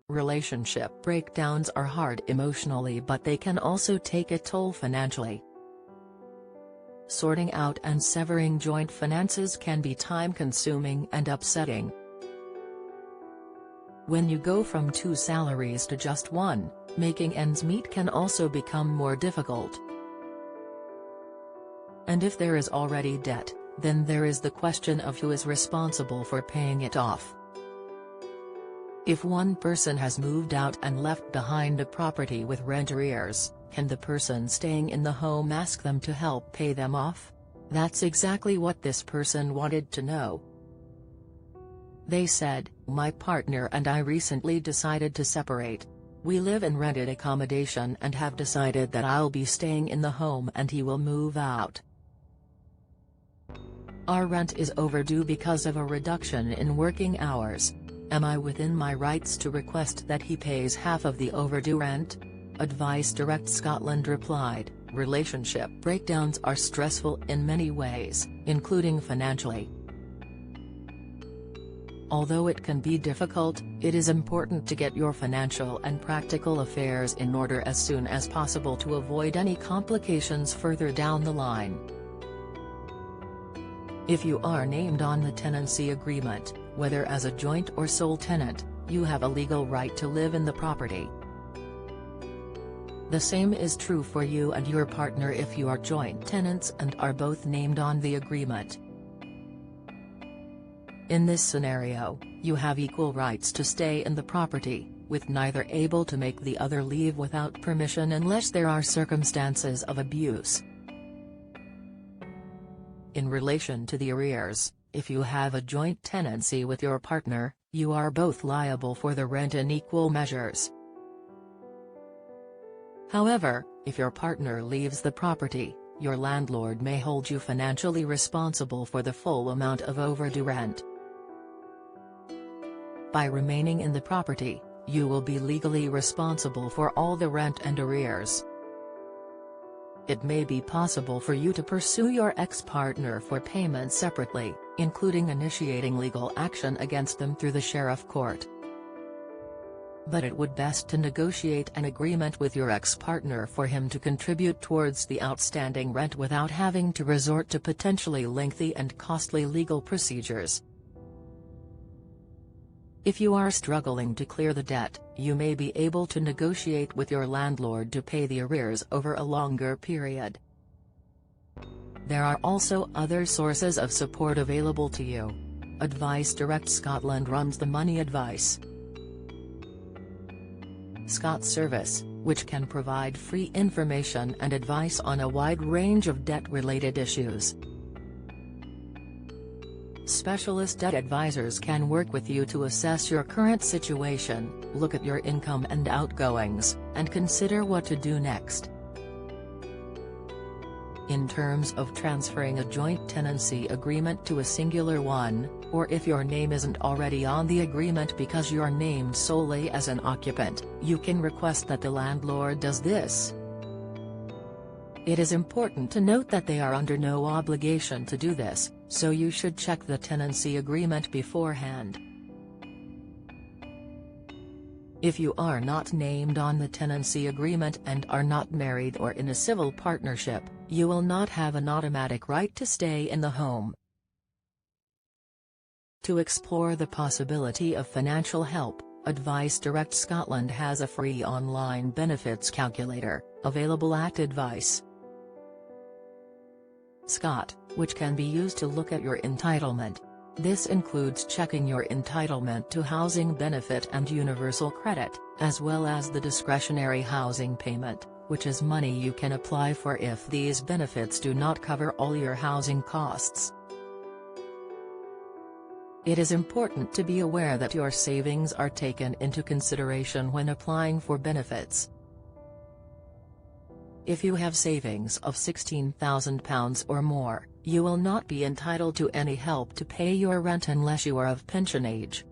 Relationship breakdowns are hard emotionally, but they can also take a toll financially. Sorting out and severing joint finances can be time-consuming and upsetting. When you go from 2 salaries to just 1, making ends meet can also become more difficult. And if there is already debt, then there is the question of who is responsible for paying it off. If one person has moved out and left behind a property with rent arrears, can the person staying in the home ask them to help pay them off? That's exactly what this person wanted to know. They said, "My partner and I recently decided to separate. We live in rented accommodation and have decided that I'll be staying in the home and he will move out. Our rent is overdue because of a reduction in working hours. Am I within my rights to request that he pays half of the overdue rent?" Advice Direct Scotland replied, "Relationship breakdowns are stressful in many ways, including financially. Although it can be difficult, it is important to get your financial and practical affairs in order as soon as possible to avoid any complications further down the line." If you are named on the tenancy agreement, whether as a joint or sole tenant, you have a legal right to live in the property. The same is true for you and your partner if you are joint tenants and are both named on the agreement. In this scenario, you have equal rights to stay in the property, with neither able to make the other leave without permission unless there are circumstances of abuse. In relation to the arrears, if you have a joint tenancy with your partner, you are both liable for the rent in equal measures. However, if your partner leaves the property, your landlord may hold you financially responsible for the full amount of overdue rent. By remaining in the property, you will be legally responsible for all the rent and arrears. It may be possible for you to pursue your ex-partner for payment separately, including initiating legal action against them through the sheriff court. But it would best to negotiate an agreement with your ex-partner for him to contribute towards the outstanding rent without having to resort to potentially lengthy and costly legal procedures. If you are struggling to clear the debt, you may be able to negotiate with your landlord to pay the arrears over a longer period. There are also other sources of support available to you. Advice Direct Scotland runs the money advice Scott service, which can provide free information and advice on a wide range of debt-related issues. Specialist debt advisors can work with you to assess your current situation, look at your income and outgoings, and consider what to do next. In terms of transferring a joint tenancy agreement to a singular one, or if your name isn't already on the agreement because you're named solely as an occupant, you can request that the landlord does this. It is important to note that they are under no obligation to do this, so you should check the tenancy agreement beforehand. If you are not named on the tenancy agreement and are not married or in a civil partnership, you will not have an automatic right to stay in the home. To explore the possibility of financial help, Advice Direct Scotland has a free online benefits calculator, available at Advice Scott, which can be used to look at your entitlement. This includes checking your entitlement to housing benefit and universal credit, as well as the discretionary housing payment, which is money you can apply for if these benefits do not cover all your housing costs. It is important to be aware that your savings are taken into consideration when applying for benefits. If you have savings of £16,000 or more, you will not be entitled to any help to pay your rent unless you are of pension age.